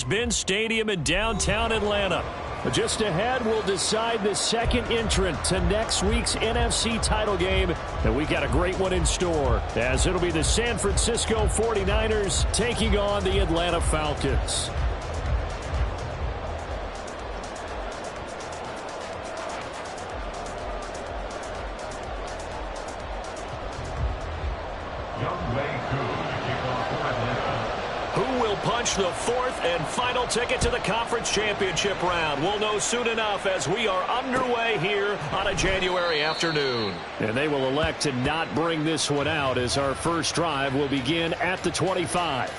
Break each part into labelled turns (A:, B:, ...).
A: Mercedes-Benz Stadium in downtown Atlanta. Just ahead, we'll decide the second entrant to next week's NFC title game. And we got a great one in store, as it'll be the San Francisco 49ers taking on the Atlanta Falcons. The fourth and final ticket to the conference championship round. We'll know soon enough as we are underway here on a January afternoon. And they will elect to not bring this one out, as our first drive will begin at the 25.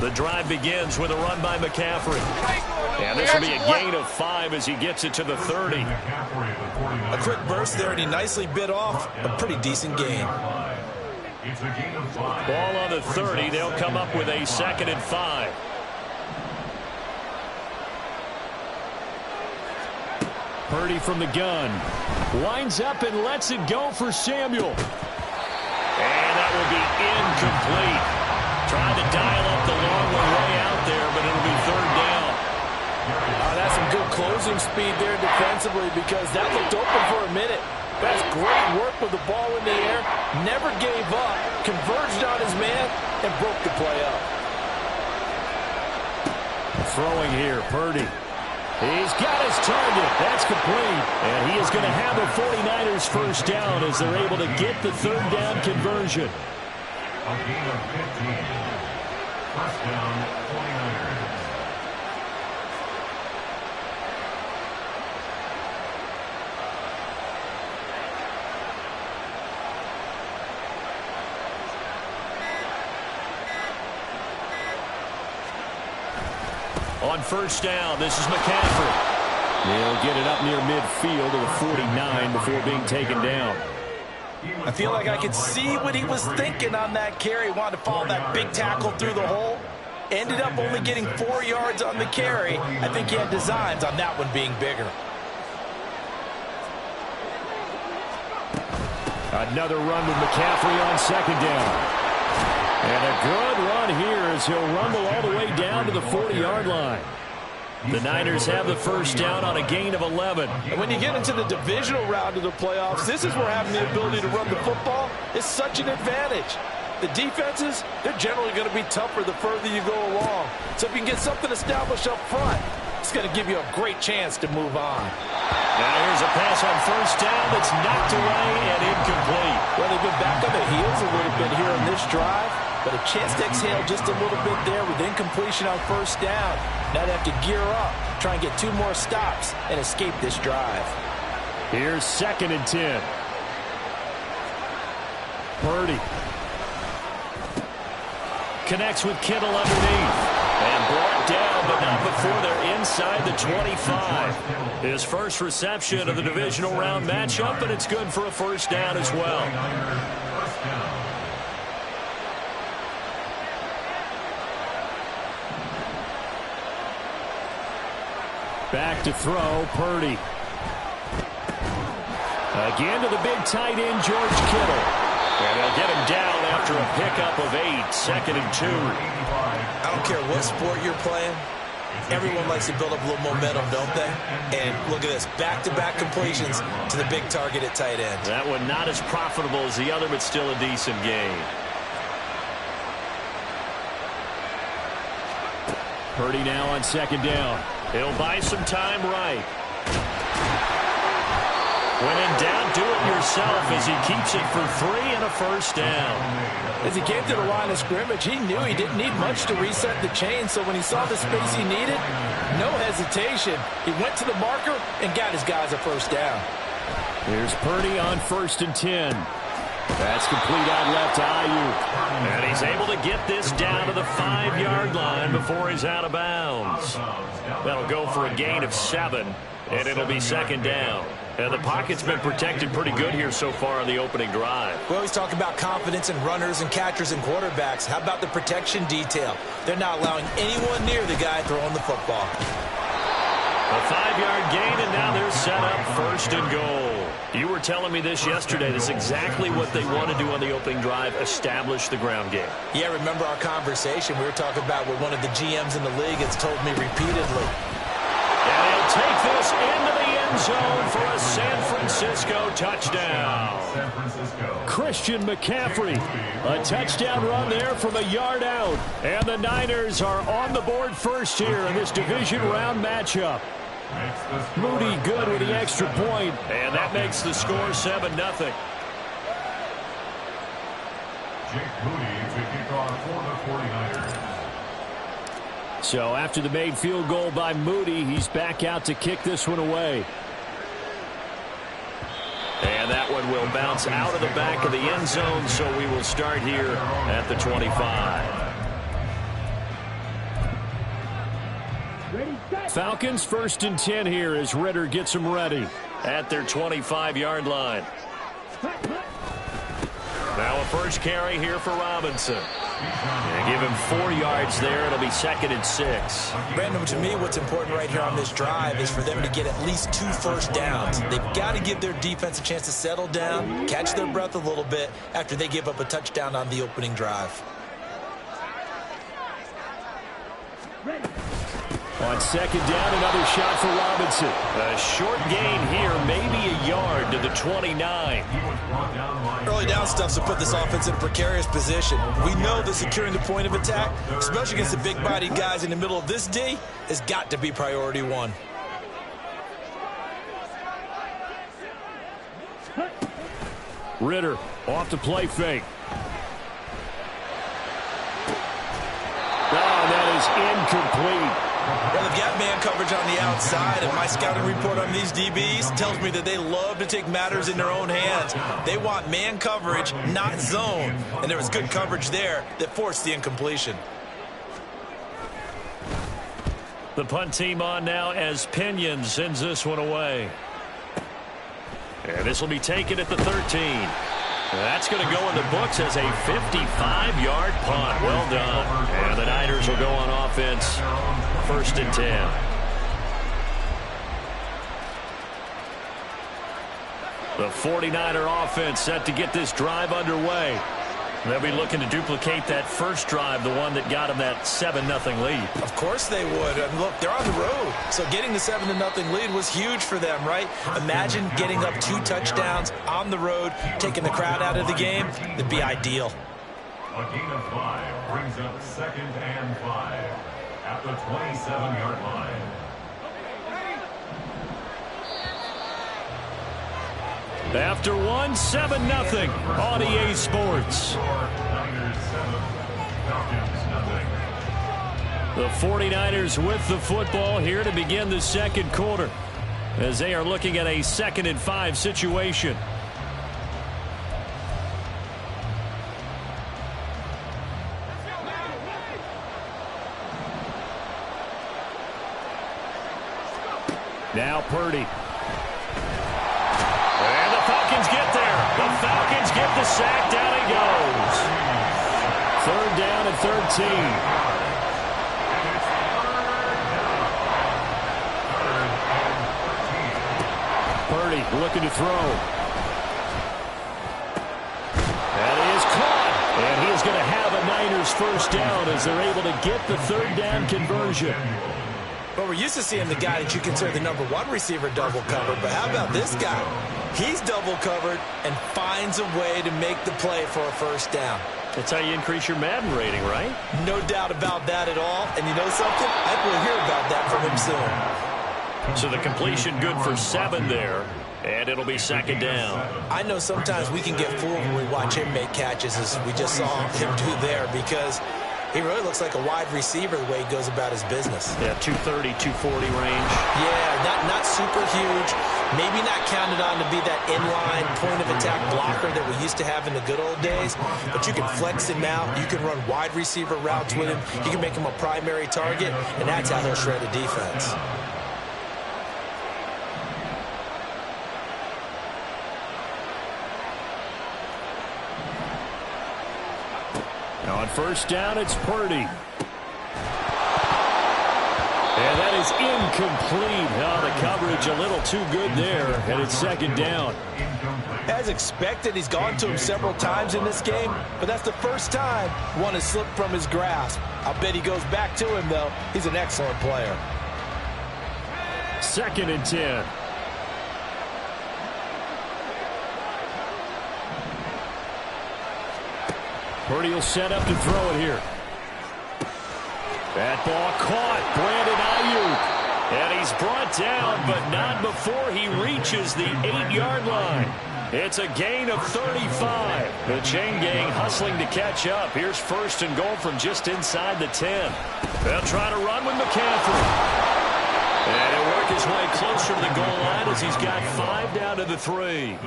A: The drive begins with a run by McCaffrey. And this will be a gain of 5 as he gets it to the 30.
B: A quick burst there, and he nicely bit off a pretty decent gain.
A: Ball on the 30. They'll come up with a 2nd and 5. Purdy from the gun. Winds up and lets it go for Samuel. And that will be incomplete. Trying to dial up the long way out there, but it'll be 3rd down.
B: That's some good closing speed there defensively, because that looked open for a minute. That's great work with the ball in the air. Never gave up, converged on his man, and broke the play up.
A: Throwing here, Purdy. He's got his target. That's complete. And he is going to have the 49ers first down as they're able to get the 3rd down conversion.
C: A gain of 15. First down, 49ers.
A: On first down, this is McCaffrey. He'll get it up near midfield to the 49 before being taken down.
B: I feel like I could see what he was thinking on that carry. Wanted to follow that big tackle through the hole. Ended up only getting 4 yards on the carry. I think he had designs on that one being bigger.
A: Another run with McCaffrey on 2nd down. And a good run here as he'll rumble all the way down to the 40-yard line. The Niners have the first down on a gain of 11.
B: And when you get into the divisional round of the playoffs, this is where having the ability to run the football is such an advantage. The defenses, they're generally going to be tougher the further you go along. So if you can get something established up front, it's going to give you a great chance to move on.
A: Now here's a pass on first down that's knocked away and incomplete.
B: Well, they've been back on the heels a little bit here on this drive, but a chance to exhale just a little bit there with incompletion on first down. Now they have to gear up, try and get 2 more stops, and escape this drive.
A: Here's 2nd and 10. Purdy connects with Kittle underneath. And brought down, but not before they're inside the 25. His first reception of the divisional round matchup, and it's good for a first down as well. Back to throw, Purdy. Again to the big tight end, George Kittle. And they'll get him down after a pickup of 8, 2nd and 2.
B: I don't care what sport you're playing. Everyone likes to build up a little momentum, don't they? And look at this, back-to-back completions to the big target at tight end.
A: That one not as profitable as the other, but still a decent gain. Purdy now on 2nd down. He'll buy some time right. When in doubt, do it yourself as he keeps it for 3 and a first down.
B: As he came to the line of scrimmage, he knew he didn't need much to reset the chain, so when he saw the space he needed, no hesitation. He went to the marker and got his guys a first down.
A: Here's Purdy on 1st and 10. That's complete out left to Ayuk. And he's able to get this down to the 5-yard line before he's out of bounds. That'll go for a gain of 7, and it'll be 2nd down. And the pocket's been protected pretty good here so far on the opening drive.
B: We always talk about confidence in runners and catchers and quarterbacks. How about the protection detail? They're not allowing anyone near the guy throwing the football.
A: A 5-yard gain, and now they're set up first and goal. You were telling me this yesterday. This is exactly what they want to do on the opening drive, establish the ground game.
B: Yeah, remember our conversation? We were talking about what one of the GMs in the league has told me repeatedly.
A: And he'll take this into the end zone for a San Francisco touchdown.
C: San Francisco.
A: Christian McCaffrey, a touchdown run there from a yard out. And the Niners are on the board first here in this division round matchup. Moody good with the extra point, and that makes the score 7-0.
C: Jake Moody to kick off for the 49ers.
A: So after the made field goal by Moody, he's back out to kick this one away. And that one will bounce out of the back of the end zone, so we will start here at the 25. Falcons 1st and 10 here as Ritter gets them ready at their 25-yard line. Now a first carry here for Robinson. They give him 4 yards there. It'll be 2nd and 6.
B: Brandon, to me, what's important right here on this drive is for them to get at least 2 first downs. They've got to give their defense a chance to settle down, catch their breath a little bit after they give up a touchdown on the opening drive.
A: On 2nd down, another shot for Robinson. A short gain here, maybe a yard to the 29.
B: Early down stuff to put this offense in a precarious position. We know that securing the point of attack, especially against the big-bodied guys in the middle of this D, has got to be priority one.
A: Ritter off the play fake. Oh, that is incomplete.
B: Well, they've got man coverage on the outside, and my scouting report on these DBs tells me that they love to take matters in their own hands. They want man coverage, not zone, and there was good coverage there that forced the incompletion.
A: The punt team on now as Pinion sends this one away. And this will be taken at the 13. That's going to go in the books as a 55-yard punt. Well done. And the Niners will go on offense. 1st and 10. The 49er offense set to get this drive underway. They'll be looking to duplicate that first drive, the one that got them that 7-0 lead.
B: Of course they would. I mean, look, they're on the road. So getting the 7-0 lead was huge for them, right? Imagine getting up 2 touchdowns on the road, taking the crowd out of the game. That'd be ideal.
C: A gain of 5 brings up 2nd and 5 at the 27-yard line.
A: After one, 7-0 on EA Sports. The 49ers with the football here to begin the second quarter as they are looking at a 2nd and 5 situation. Now Purdy. And the Falcons get there. The Falcons get the sack. Down he goes. 3rd down and 13. Purdy looking to throw. That is caught. And he is going to have a Niners first down as they're able to get the 3rd down conversion.
B: Well, we're used to seeing the guy that you consider the #1 receiver double covered, but how about this guy? He's double covered and finds a way to make the play for a first down.
A: That's how you increase your Madden rating, right?
B: No doubt about that at all. And you know something? I think we'll hear about that from him soon.
A: So the completion good for 7 there, and it'll be 2nd down.
B: I know sometimes we can get fooled when we watch him make catches, as we just saw him do there, because he really looks like a wide receiver the way he goes about his business.
A: Yeah, 230, 240 range.
B: Yeah, not super huge. Maybe not counted on to be that inline point-of-attack blocker that we used to have in the good old days. But you can flex him out. You can run wide receiver routes with him. You can make him a primary target, and that's how he'll shred a defense.
A: On first down, it's Purdy. And that is incomplete. Oh, the coverage a little too good there, and it's second down.
B: As expected, he's gone to him several times in this game, but that's the first time one has slipped from his grasp. I'll bet he goes back to him, though. He's an excellent player.
A: 2nd and 10. Purdy will set up to throw it here. That ball caught. Brandon Ayuk. And he's brought down, but not before he reaches the 8-yard line. It's a gain of 35. The chain gang hustling to catch up. Here's 1st and goal from just inside the 10. They'll try to run with McCaffrey. And he'll work his way closer to the goal line as he's got 5 down to the 3.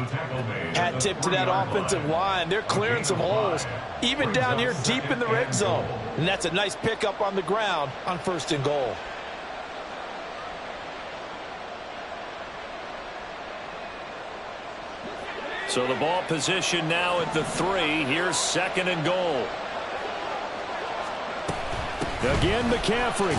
B: Hat tip to that offensive line. They're clearing some holes, even down here deep in the red zone. And that's a nice pickup on the ground on 1st and goal.
A: So the ball position now at the 3. Here's 2nd and goal. Again, McCaffrey.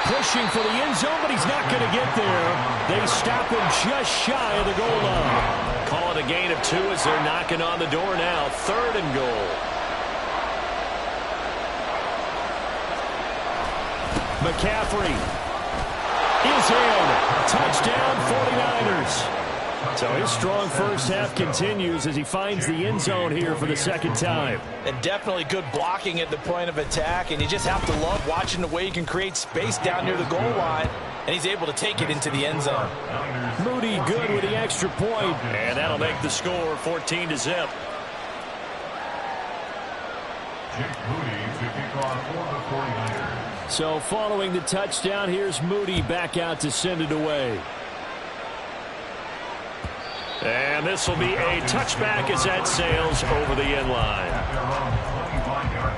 A: Pushing for the end zone, but he's not going to get there. They stop him just shy of the goal line. Call it a gain of 2 as they're knocking on the door now. 3rd and goal. McCaffrey is in. Touchdown, 49ers. So his strong first half continues as he finds the end zone here for the 2nd time.
B: And definitely good blocking at the point of attack, and you just have to love watching the way he can create space down near the goal line, and he's able to take it into the end zone.
A: Moody good with the extra point, and that'll make the score 14-0.
C: Jake Moody to kick off for the 49ers.
A: So following the touchdown, here's Moody back out to send it away. And this will be a touchback as that sails over the end line.
C: At their own 25-yard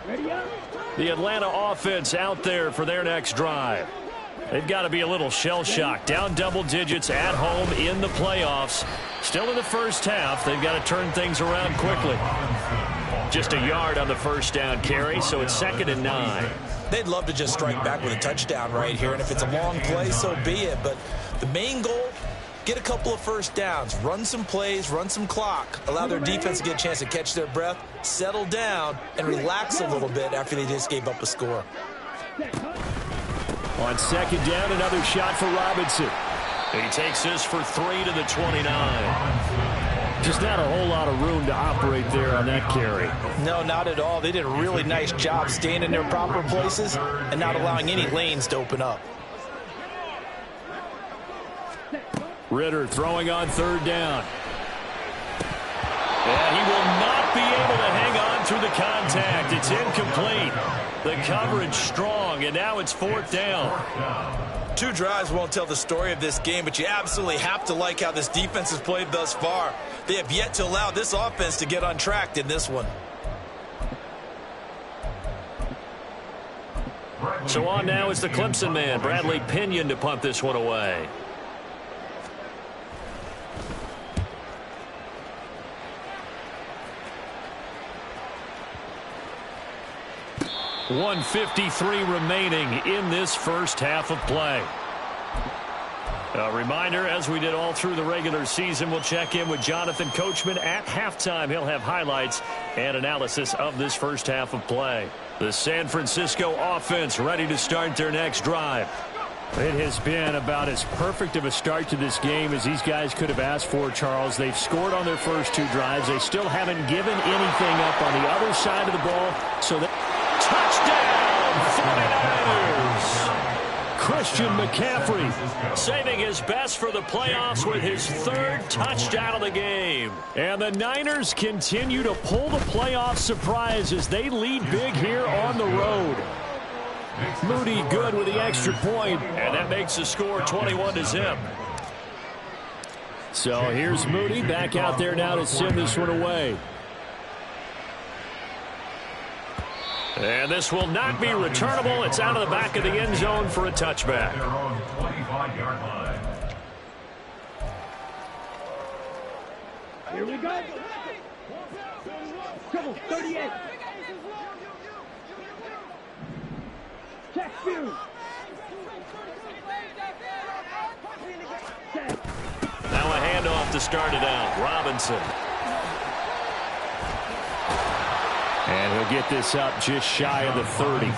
C: line.
A: The Atlanta offense out there for their next drive. They've got to be a little shell-shocked. Down double digits at home in the playoffs. Still in the first half. They've got to turn things around quickly. Just a yard on the first down carry, so it's 2nd and 9.
B: They'd love to just strike back with a touchdown right here, and if it's a long play, so be it. But the main goal, get a couple of first downs, run some plays, run some clock, allow their defense to get a chance to catch their breath, settle down, and relax a little bit after they just gave up a score.
A: On 2nd down, another shot for Robinson. He takes this for 3 to the 29. Just not a whole lot of room to operate there on that carry.
B: No, not at all. They did a really nice job staying in their proper places and not allowing any lanes to open up.
A: Ritter throwing on 3rd down. And he will not be able to hang on through the contact. It's incomplete. The coverage strong, and now it's 4th down.
B: 2 drives won't tell the story of this game, but you absolutely have to like how this defense has played thus far. They have yet to allow this offense to get untracked in this one.
A: So on now is the Clemson man, Bradley Pinion, to punt this one away. .153 remaining in this first half of play. A reminder, as we did all through the regular season, we'll check in with Jonathan Coachman at halftime. He'll have highlights and analysis of this first half of play. The San Francisco offense ready to start their next drive. It has been about as perfect of a start to this game as these guys could have asked for, Charles. They've scored on their first 2 drives. They still haven't given anything up on the other side of the ball. So that touchdown, 49ers. Christian McCaffrey saving his best for the playoffs with his 3rd touchdown of the game. And the Niners continue to pull the playoff surprise as they lead big here on the road. Moody good with the extra point, and that makes the score 21-0. So here's Moody back out there now to send this one away. And this will not be returnable. It's out of the back of the end zone for a touchback.
C: Their own 25-yard line.
D: Here we go. Trouble, 38. Check view.
A: Now a handoff to start it out. Robinson. And he'll get this up just shy of the 30.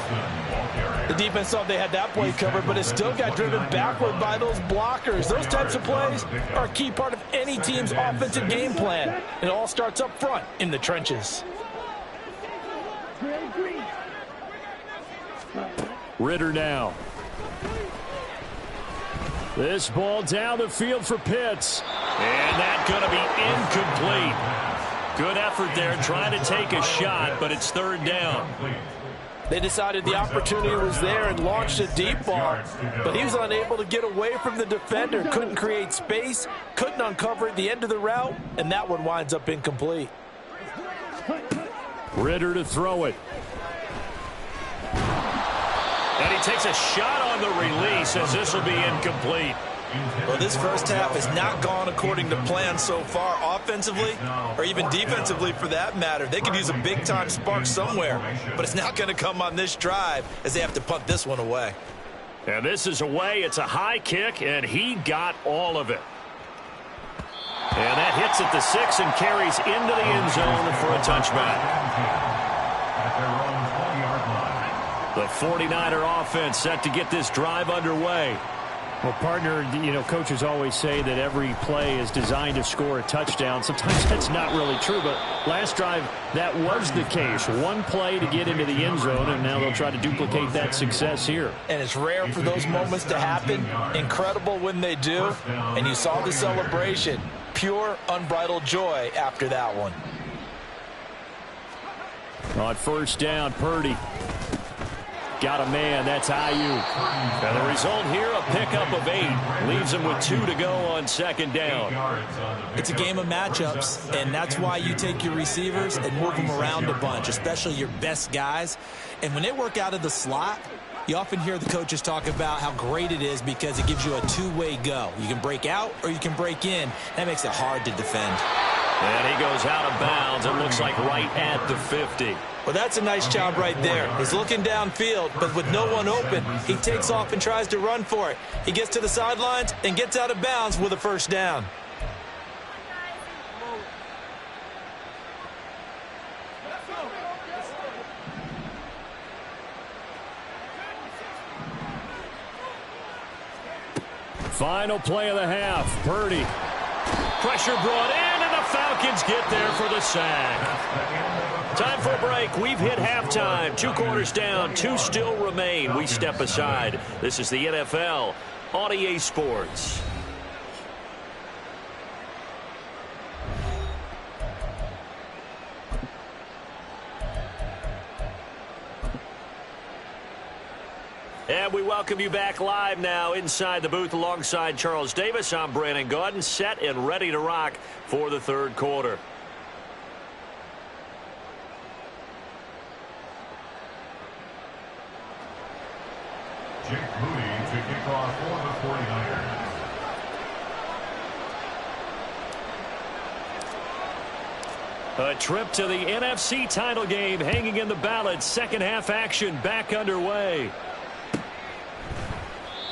B: The defense thought they had that play covered, but it still got driven backward by those blockers. Those types of plays are a key part of any team's offensive game plan. It all starts up front in the trenches.
A: Ritter now. This ball down the field for Pitts. And that's going to be incomplete. Good effort there trying to take a shot, but it's third down.
B: They decided the opportunity was there and launched a deep ball, but he was unable to get away from the defender. Couldn't create space, couldn't uncover the end of the route, and that one winds up incomplete.
A: Ritter to throw it. And he takes a shot on the release as this will be incomplete.
B: Well, this first half has not gone according to plan so far, offensively or even defensively for that matter. They could use a big-time spark somewhere, but it's not going to come on this drive as they have to punt this one away.
A: And this is away. It's a high kick, and he got all of it. And that hits at the 6 and carries into the end zone for a touchback. The 49er offense set to get this drive underway.
E: Well, partner, coaches always say that every play is designed to score a touchdown. Sometimes that's not really true, but last drive, that was the case. One play to get into the end zone, and now they'll try to duplicate that success here.
B: And it's rare for those moments to happen. Incredible when they do. And you saw the celebration. Pure, unbridled joy after that one.
A: On first down, Purdy. Got a man, that's Ayuk. And the result here, a pickup of 8. Leaves him with 2 to go on second down.
F: It's a game of matchups, and that's why you take your receivers and move them around a bunch, especially your best guys. And when they work out of the slot, you often hear the coaches talk about how great it is because it gives you a two-way go. You can break out or you can break in. That makes it hard to defend.
A: And he goes out of bounds. It looks like right at the 50.
B: Well, that's a nice job right there. He's looking downfield, but with no one open, he takes off and tries to run for it. He gets to the sidelines and gets out of bounds with a first down.
A: Final play of the half. Purdy. Pressure brought in, and the Falcons get there for the sack. Time for a break. We've hit halftime. 2 quarters down. 2 still remain. We step aside. This is the NFL on EA Sports. And we welcome you back live now inside the booth alongside Charles Davis. I'm Brandon Gaudin, set and ready to rock for the third quarter.
C: Jake Moody to kick off for the 49ers.
A: A trip to the NFC title game hanging in the balance. Second half action back underway.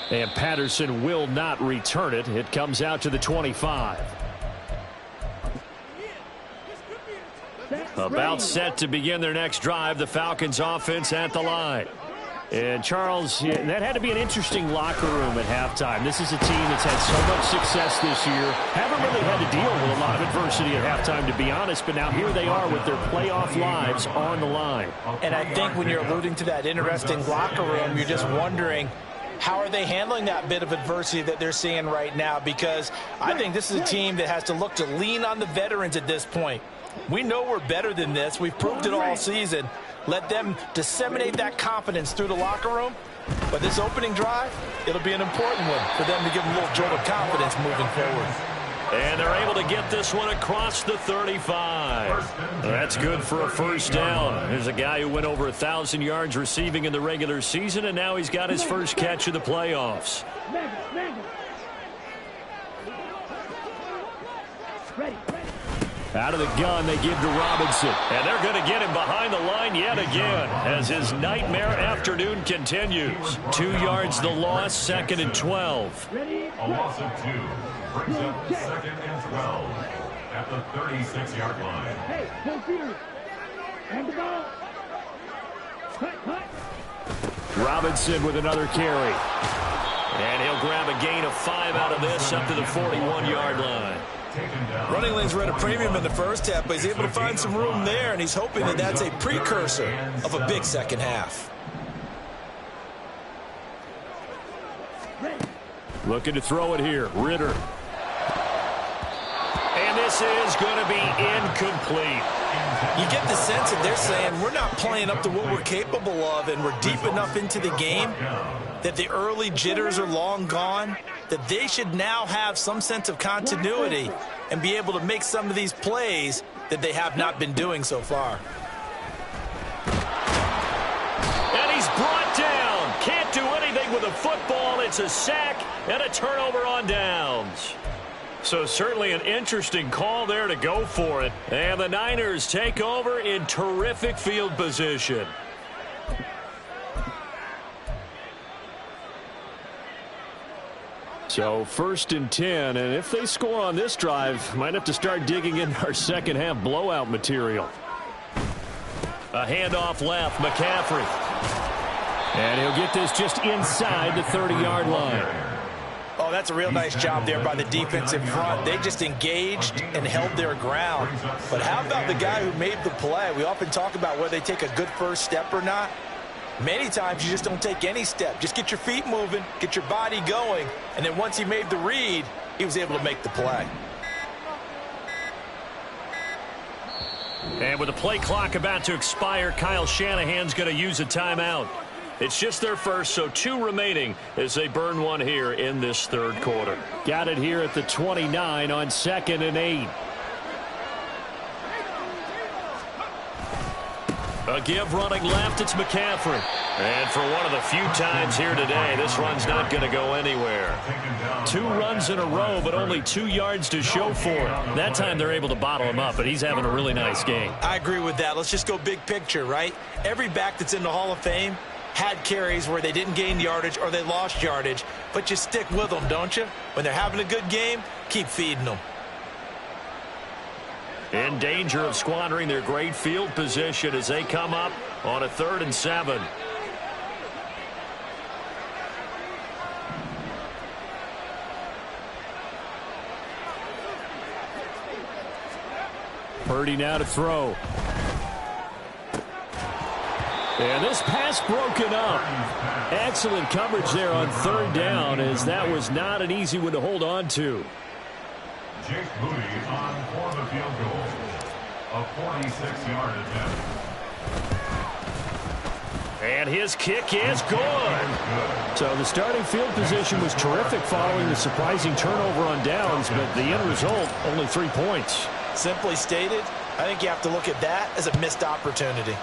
A: And Patterson will not return it. It comes out to the 25. About set to begin their next drive. The Falcons offense at the line. And Charles, that had to be an interesting locker room at halftime. This is a team that's had so much success this year. Haven't really had to deal with a lot of adversity at halftime, to be honest. But now here they are with their playoff lives on the line.
B: And I think when you're alluding to that interesting locker room, you're just wondering, how are they handling that bit of adversity that they're seeing right now? Because I think this is a team that has to look to lean on the veterans at this point. We know we're better than this. We've proved it all season. Let them disseminate that confidence through the locker room. But this opening drive, it'll be an important one for them to give them a little jolt of confidence moving forward.
A: And they're able to get this one across the 35. That's good for a first down. There's a guy who went over 1,000 yards receiving in the regular season, and now he's got his first catch of the playoffs.
D: Ready.
E: Out of the gun, they give to Robinson. And they're going to get him behind the line yet again as his nightmare afternoon continues. 2 yards the loss, 2nd and 12.
C: A loss of 2 brings up 2nd and 12 at the 36-yard line.
D: Hey, full feeder. And the ball. Cut.
E: Robinson with another carry. And he'll grab a gain of 5 out of this up to the 41-yard line.
B: Running lanes were at a premium in the first half, but he's able to find some room there, and he's hoping that that's a precursor of a big second half.
E: Looking to throw it here. Ritter. And this is going to be incomplete.
B: You get the sense that they're saying we're not playing up to what we're capable of, and we're deep enough into the game that the early jitters are long gone, that they should now have some sense of continuity and be able to make some of these plays that they have not been doing so far.
E: And he's brought down. Can't do anything with a football. It's a sack and a turnover on downs. So certainly an interesting call there to go for it. And the Niners take over in terrific field position. So 1st and 10, and if they score on this drive, might have to start digging in our second half blowout material. A handoff left, McCaffrey. And he'll get this just inside the 30-yard line.
B: Oh, that's a real nice job there by the defense in front. They just engaged and held their ground. But how about the guy who made the play? We often talk about whether they take a good first step or not. Many times you just don't take any step. Just get your feet moving, get your body going, and then once he made the read, he was able to make the play.
E: And with the play clock about to expire, Kyle Shanahan's going to use a timeout. It's just their first, so 2 remaining as they burn one here in this 3rd quarter. Got it here at the 29 on 2nd and 8. A give running left, it's McCaffrey. And for one of the few times here today, this run's not going to go anywhere. 2 runs in a row, but only 2 yards to show for it. That time they're able to bottle him up, but he's having a really nice game.
B: I agree with that. Let's just go big picture, right? Every back that's in the Hall of Fame had carries where they didn't gain yardage or they lost yardage, but you stick with them, don't you? When they're having a good game, keep feeding them.
E: In danger of squandering their great field position as they come up on a 3rd and 7. Purdy now to throw. And this pass broken up. Excellent coverage there on 3rd down, as that was not an easy one to hold on to.
C: Jake Moody on for the field goal. A 46-yard attempt.
E: And his kick is good. So the starting field position was terrific following the surprising turnover on downs, but the end result, only 3 points.
B: Simply stated, I think you have to look at that as a missed opportunity.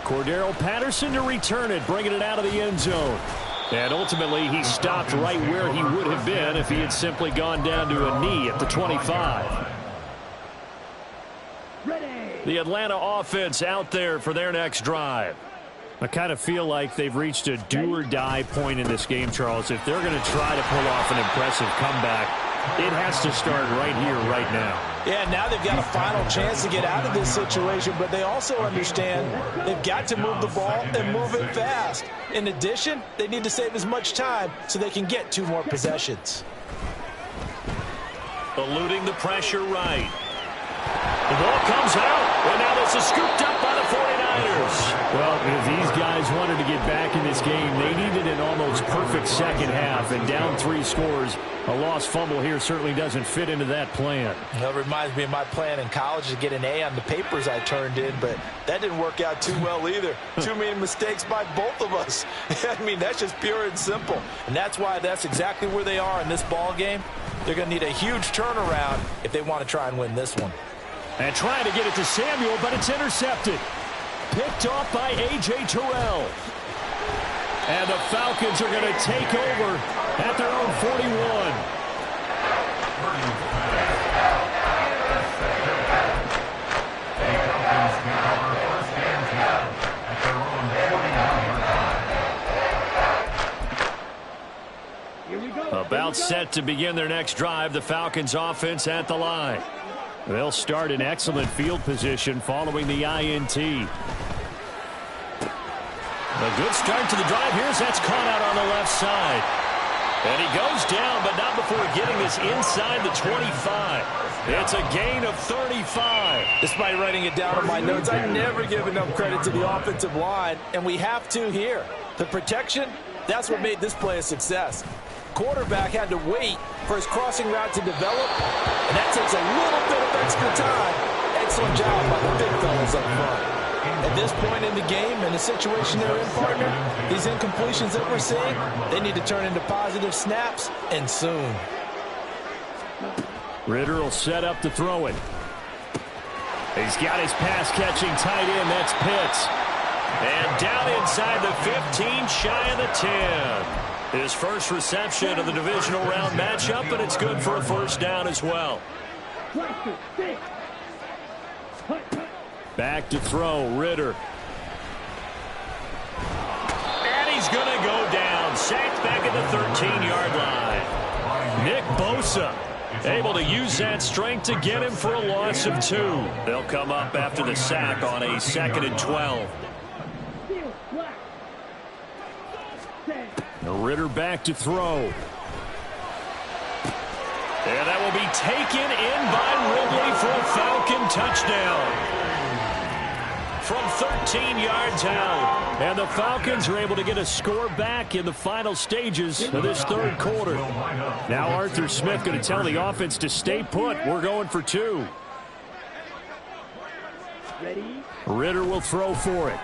E: Cordero Patterson to return it, bringing it out of the end zone. And ultimately, he stopped right where he would have been if he had simply gone down to a knee at the 25. The Atlanta offense out there for their next drive. I kind of feel like they've reached a do-or-die point in this game, Charles. If they're going to try to pull off an impressive comeback, it has to start right here, right now.
B: Yeah, now they've got a final chance to get out of this situation, but they also understand they've got to move the ball and move it fast. In addition, they need to save as much time so they can get 2 more possessions.
E: Eluding the pressure right. The ball comes out, and now this is scooped up by the 49ers. Well, if these guys wanted to get back in this game, they needed an almost perfect second half, and down 3 scores. A lost fumble here certainly doesn't fit into that plan.
B: That reminds me of my plan in college to get an A on the papers I turned in, but that didn't work out too well either. Too many mistakes by both of us. I mean, that's just pure and simple. And that's why that's exactly where they are in this ball game. They're going to need a huge turnaround if they want to try and win this one.
E: And trying to get it to Samuel, but it's intercepted. Picked off by A.J. Terrell. And the Falcons are going to take over at their own 41.
A: About set to begin their next drive, the Falcons offense at the line. They'll start in excellent field position following the INT. A good start to the drive. That's caught out on the left side. And he goes down, but not before getting this inside the 25. It's a gain of 35.
B: Despite writing it down on my notes, I never give enough credit to the offensive line, and we have to here. The protection, that's what made this play a success. Quarterback had to wait for his crossing route to develop, and that takes a little bit of extra time. Excellent job by the big fellas up front. At this point in the game, in the situation they're in, partner, these incompletions that we're seeing, they need to turn into positive snaps, and soon.
A: Ridder will set up to throw it. He's got his pass-catching tight end. That's Pitts. And down inside the 15, shy of the 10. His first reception of the divisional round matchup, and it's good for a first down as well. Back to throw, Ridder. And he's going to go down. Sacked back at the 13-yard line. Nick Bosa able to use that strength to get him for a loss of 2. They'll come up after the sack on a 2nd and 12. Ridder back to throw. And that will be taken in by Ridley for a Falcon touchdown. From 13 yards out. And the Falcons are able to get a score back in the final stages of this third quarter. Now Arthur Smith going to tell the offense to stay put. We're going for 2. Ridder will throw for it.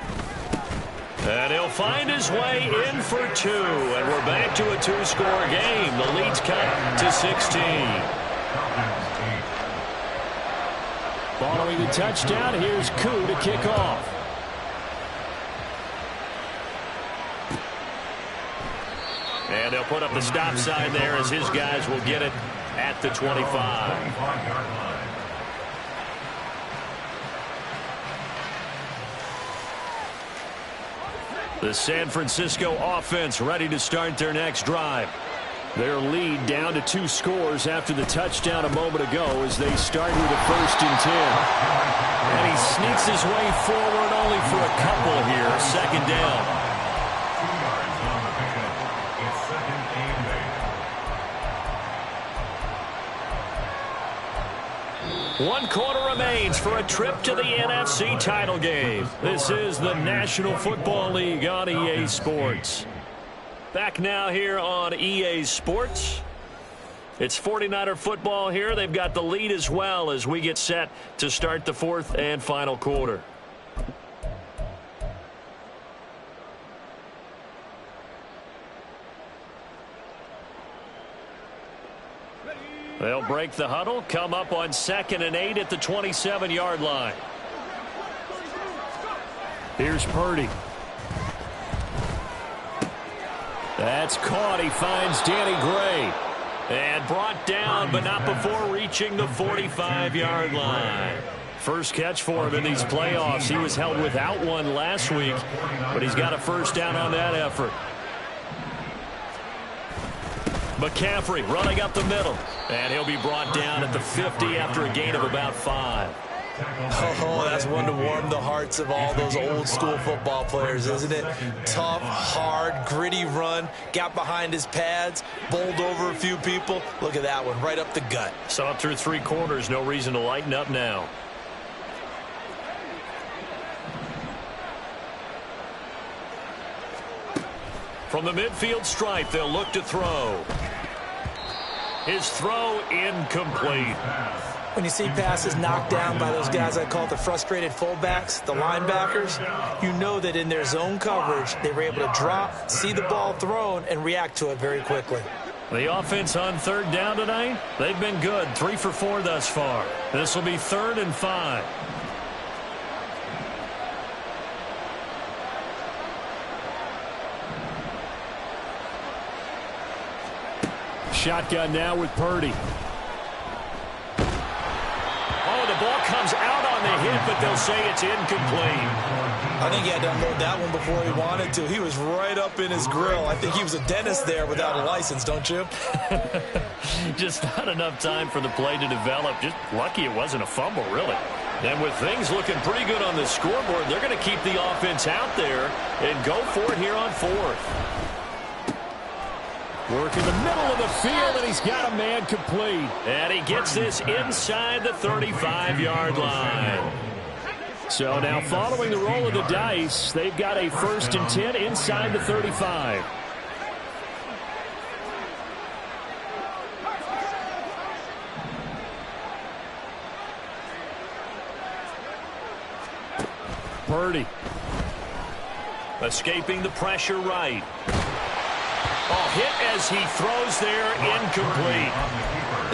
A: And he'll find his way in for 2. And we're back to a 2-score game. The lead's cut to 16. Following the touchdown, here's Koo to kick off. And they'll put up the stop sign there as his guys will get it at the 25. The San Francisco offense ready to start their next drive. Their lead down to 2 scores after the touchdown a moment ago as they start with a 1st and 10. And he sneaks his way forward only for a couple here. 2nd down.
C: 2 yards on the pickup. It's 2nd and 8.
A: 1 quarter remains for a trip to the NFC title game. This is the National Football League on EA Sports. Back now here on EA Sports. It's 49er football here. They've got the lead as well as we get set to start the 4th and final quarter. They'll break the huddle, come up on 2nd and 8 at the 27-yard line. Here's Purdy. That's caught. He finds Danny Gray. And brought down, but not before reaching the 45-yard line. First catch for him in these playoffs. He was held without one last week, but he's got a first down on that effort. McCaffrey running up the middle. And he'll be brought down at the 50 after a gain of about 5.
F: Oh, that's one to warm the hearts of all those old school football players, isn't it? Tough, hard, gritty run, got behind his pads, bowled over a few people. Look at that one, right up the gut.
A: So up through 3 quarters, no reason to lighten up now. From the midfield stripe, they'll look to throw. His throw incomplete.
F: When you see passes knocked down by those guys I call the frustrated fullbacks, the linebackers, you know that in their zone coverage, they were able to drop, see the ball thrown, and react to it very quickly.
A: The offense on 3rd down tonight, they've been good. 3 for 4 thus far. This will be 3rd and 5. Shotgun now with Purdy. the ball comes out on the hit, but they'll say it's incomplete.
F: I think he had to unload that one before he wanted to. He was right up in his grill. I think he was a dentist there without a license, don't you?
A: Just not enough time for the play to develop. Just lucky it wasn't a fumble, really. And with things looking pretty good on the scoreboard, they're going to keep the offense out there and go for it here on fourth. Work in the middle of the field, and he's got a man complete. And he gets this inside the 35-yard line. So now following the roll of the dice, they've got a 1st and 10 inside the 35. Purdy. Escaping the pressure right. Oh, hit as he throws there, incomplete.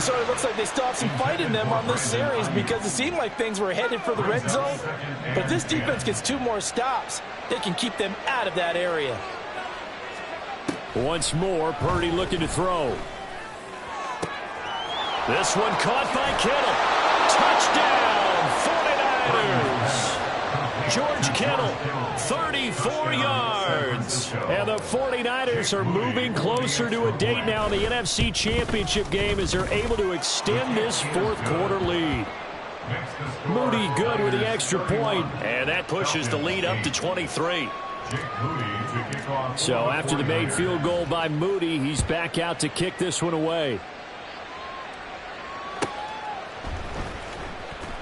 B: So it looks like they still have some fight in them on this series because it seemed like things were headed for the red zone. But this defense gets 2 more stops. They can keep them out of that area.
A: Once more, Purdy looking to throw. This one caught by Kittle. Touchdown, 49ers. George Kittle, 34 yards. And the 49ers are moving closer to a date now in the NFC Championship game as they're able to extend this 4th quarter lead. Moody good with the extra point, and that pushes the lead up to 23. So after the made field goal by Moody, he's back out to kick this one away.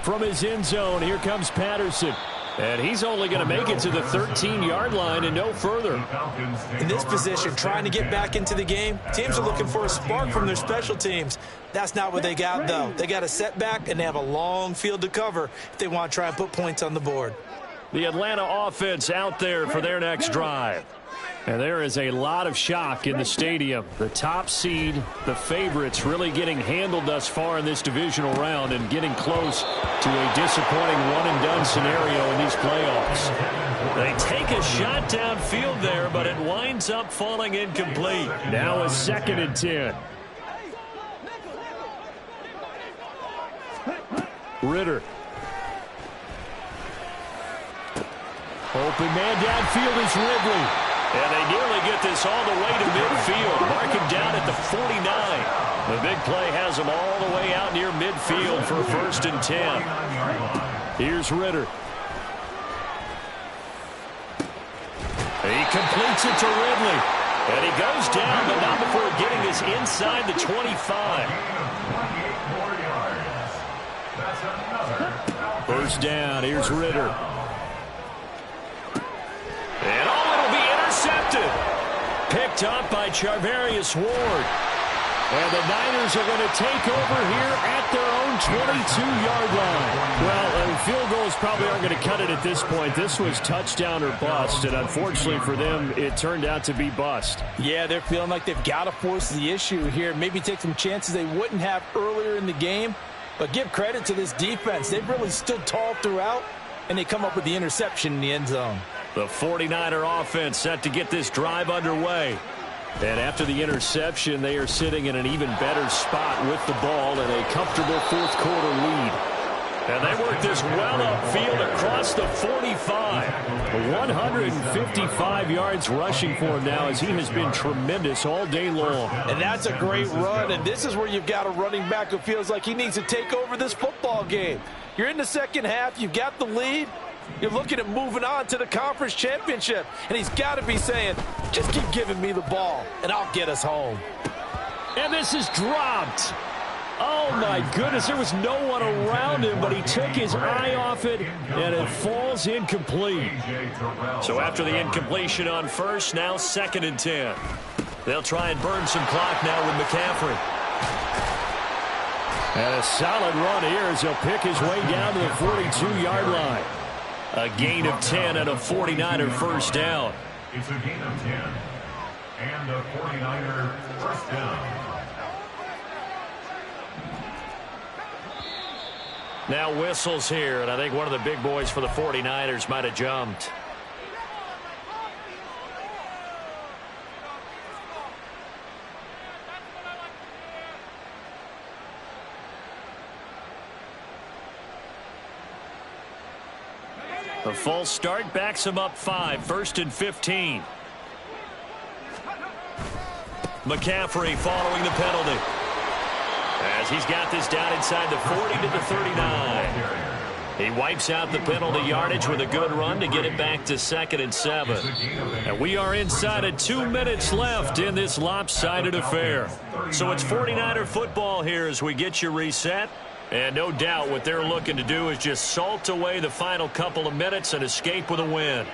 A: From his end zone, here comes Patterson. And he's only going to make it to the 13-yard line and no further.
B: In this position, trying to get back into the game, teams are looking for a spark from their special teams. That's not what they got, though. They got a setback, and they have a long field to cover if they want to try and put points on the board.
A: The Atlanta offense out there for their next drive. And there is a lot of shock in the stadium. The top seed, the favorites, really getting handled thus far in this divisional round and getting close to a disappointing one-and-done scenario in these playoffs. They take a shot downfield there, but it winds up falling incomplete. Now a 2nd and 10. Ritter. Open man downfield is Ridley. And they nearly get this all the way to midfield. Mark him down at the 49. The big play has him all the way out near midfield for 1st and 10. Here's Ritter. He completes it to Ridley. And he goes down, but not before getting this inside the 25. 1st down. Here's Ritter. And it'll be intercepted. Picked up by Charvarius Ward. And the Niners are going to take over here at their own 22-yard line. Well, field goals probably aren't going to cut it at this point. This was touchdown or bust, and unfortunately for them, it turned out to be bust.
B: Yeah, they're feeling like they've got to force the issue here. Maybe take some chances they wouldn't have earlier in the game. But give credit to this defense. They've really stood tall throughout, and they come up with the interception in the end zone.
A: The 49er offense set to get this drive underway. And after the interception, they are sitting in an even better spot with the ball and a comfortable 4th quarter lead. And they work this well upfield across the 45. 155 yards rushing for him now as he has been tremendous all day long.
B: And that's a great run, and this is where you've got a running back who feels like he needs to take over this football game. You're in the 2nd half, you've got the lead. You're looking at moving on to the conference championship. And he's got to be saying, just keep giving me the ball, and I'll get us home.
A: And this is dropped. Oh, my goodness. There was no one around him, but he took his eye off it, and it falls incomplete. So after the incompletion on 1st, now 2nd and 10. They'll try and burn some clock now with McCaffrey. And a solid run here as he'll pick his way down to the 42-yard line. A gain of 10 and a 49er 1st down.
C: It's a gain of 10 and a 49er 1st down.
A: Now whistles here, and I think one of the big boys for the 49ers might have jumped.
E: The false start backs him up 5, 1st and 15. McCaffrey following the penalty. As he's got this down inside the 40 to the 39. He wipes out the penalty yardage with a good run to get it back to 2nd and 7. And we are inside of 2 minutes left in this lopsided affair. So it's 49er football here as we get you reset. And no doubt what they're looking to do is just salt away the final couple of minutes and escape with a win.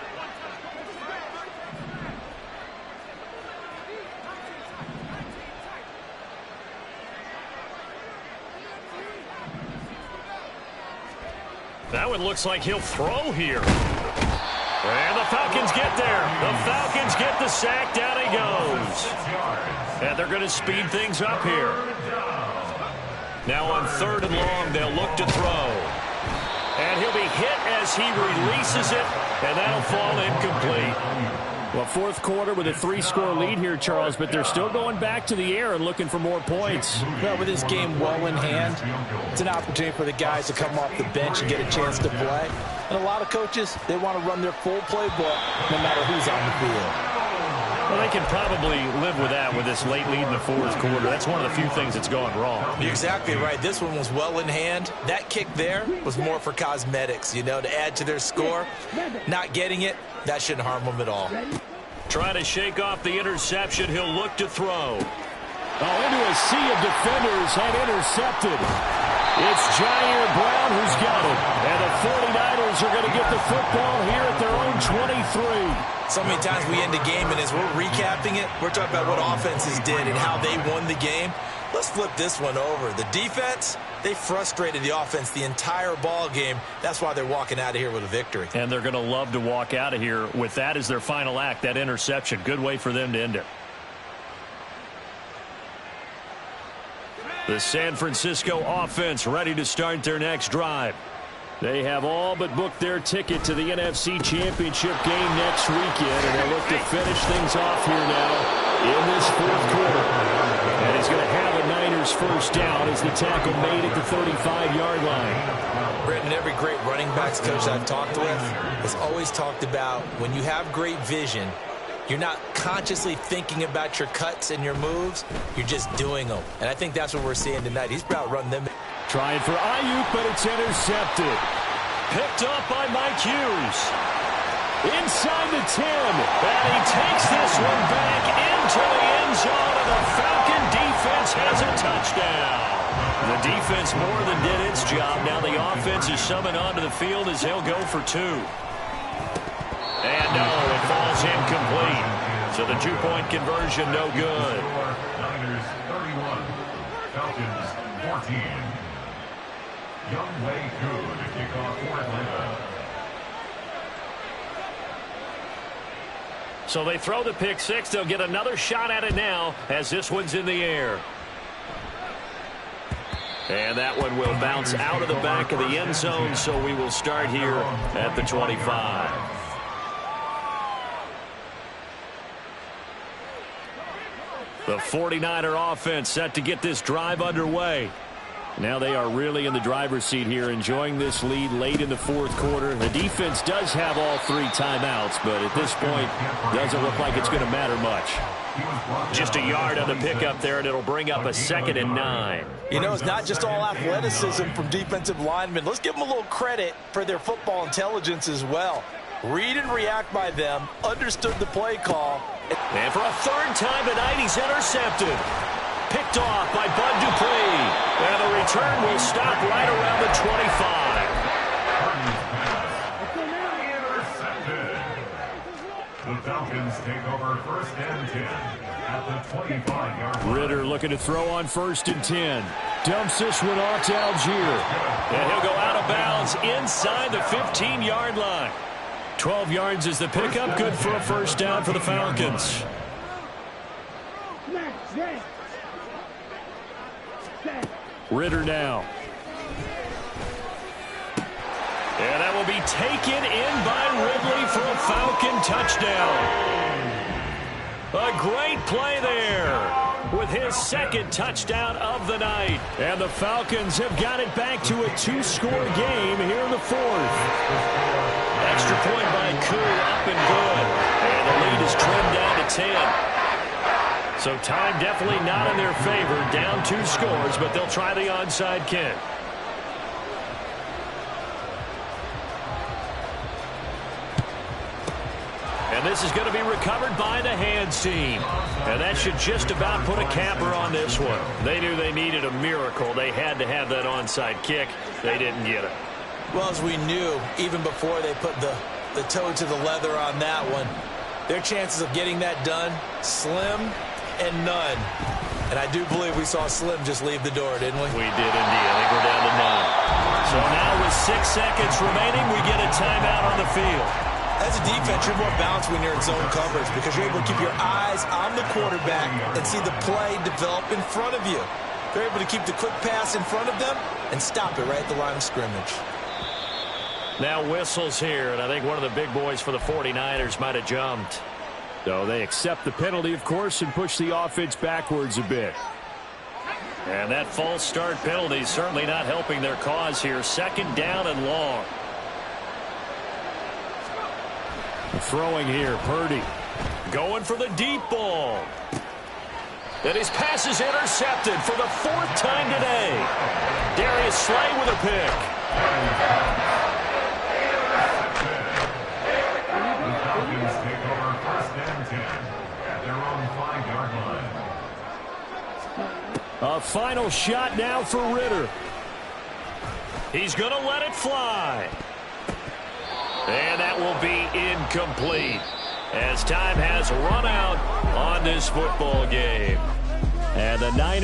E: That one looks like he'll throw here. And the Falcons get there. The Falcons get the sack. Down he goes. And they're going to speed things up here. Now on 3rd and long, they'll look to throw. And he'll be hit as he releases it, and that'll fall incomplete.
A: Well, 4th quarter with a 3-score lead here, Charles, but they're still going back to the air and looking for more points.
F: Well, with this game well in hand, it's an opportunity for the guys to come off the bench and get a chance to play. And a lot of coaches, they want to run their full playbook no matter who's on the field.
E: Well, they can probably live with that with this late lead in the 4th quarter. That's one of the few things that's gone wrong.
F: You're exactly right. This one was well in hand. That kick there was more for cosmetics, you know, to add to their score. Not getting it, that shouldn't harm them at all.
E: Trying to shake off the interception. He'll look to throw.
A: Oh, into a sea of defenders and intercepted. It's Jair Brown who's got it. And the 49ers are going to get the football here at their own 23.
F: So many times we end a game, and as we're recapping it, we're talking about what offenses did and how they won the game. Let's flip this one over. The defense, they frustrated the offense the entire ball game. That's why they're walking out of here with a victory.
E: And they're going to love to walk out of here with that as their final act, that interception. Good way for them to end it. The San Francisco offense ready to start their next drive. They have all but booked their ticket to the NFC Championship game next weekend, and they look to finish things off here now in this 4th quarter. And he's going to have a Niners first down as the tackle made at the 35-yard line.
F: Brenton, every great running backs coach I've talked with has always talked about when you have great vision, you're not consciously thinking about your cuts and your moves. You're just doing them. And I think that's what we're seeing tonight. He's about running them.
A: Trying for Ayuk, but it's intercepted.
E: Picked up by Mike Hughes. Inside the 10. And he takes this one back into the end zone, and the Falcon defense has a touchdown. The defense more than did its job. Now the offense is summoned onto the field as they'll go for 2. And no, it falls incomplete. So the 2-point conversion no good.
C: Niners 31, Falcons 14. Young Wei Koo to kick off for Atlanta.
E: So they throw the pick 6. They'll get another shot at it now as this one's in the air. And that one will bounce out of the back of the end zone, so we will start here at the 25. The 49er offense set to get this drive underway. Now they are really in the driver's seat here, enjoying this lead late in the 4th quarter. The defense does have all 3 timeouts, but at this point, doesn't look like it's going to matter much. Just a yard on the pickup there, and it'll bring up a 2nd and 9.
F: You know, it's not just all athleticism from defensive linemen. Let's give them a little credit for their football intelligence as well. Read and react by them, understood the play call.
E: And for a 3rd time tonight, he's intercepted. Picked off by Bud Dupree. And the return will stop right around the 25.
C: Intercepted. The Falcons take over 1st and 10 at the 25-yard line.
A: Ridder looking to throw on 1st and 10. Dumps this one off to Algier.
E: And he'll go out of bounds inside the 15-yard line. 12 yards is the pickup. Good for a 1st down for the Falcons.
A: Ridder now.
E: And that will be taken in by Ridley for a Falcon touchdown. A great play there with
A: with his second touchdown of the night. And the Falcons have got it back to a 2-score game here in the fourth. Extra point by Koo, up and good. And the lead is trimmed down to 10. So time definitely not in their favor. Down 2 scores, but they'll try the onside kick. And this is going to be recovered by the hands team. And that should just about put a capper on this one. They knew they needed a miracle. They had to have that onside kick. They didn't get it.
F: Well, as we knew, even before they put the toe to the leather on that one, their chances of getting that done, slim and none. And I do believe we saw Slim just leave the door, didn't we?
A: We did indeed. I think we're down to 9. So now with 6 seconds remaining, we get a timeout on the field.
F: As a defense, you're more balanced when you're in zone coverage because you're able to keep your eyes on the quarterback and see the play develop in front of you. They're able to keep the quick pass in front of them and stop it right at the line of scrimmage.
A: Now whistles here, and I think one of the big boys for the 49ers might have jumped. So they accept the penalty, of course, and push the offense backwards a bit. And that false start penalty is certainly not helping their cause here. 2nd down and long. Throwing here, Purdy. Going for the deep ball. And his pass is intercepted for the 4th time today. Darius Slay with a pick.
C: The Falcons take over 1st and 10 at their own 5-yard line.
A: A final shot now for Ritter. He's going to let it fly. And that will be incomplete as time has run out on this football game. And the Niners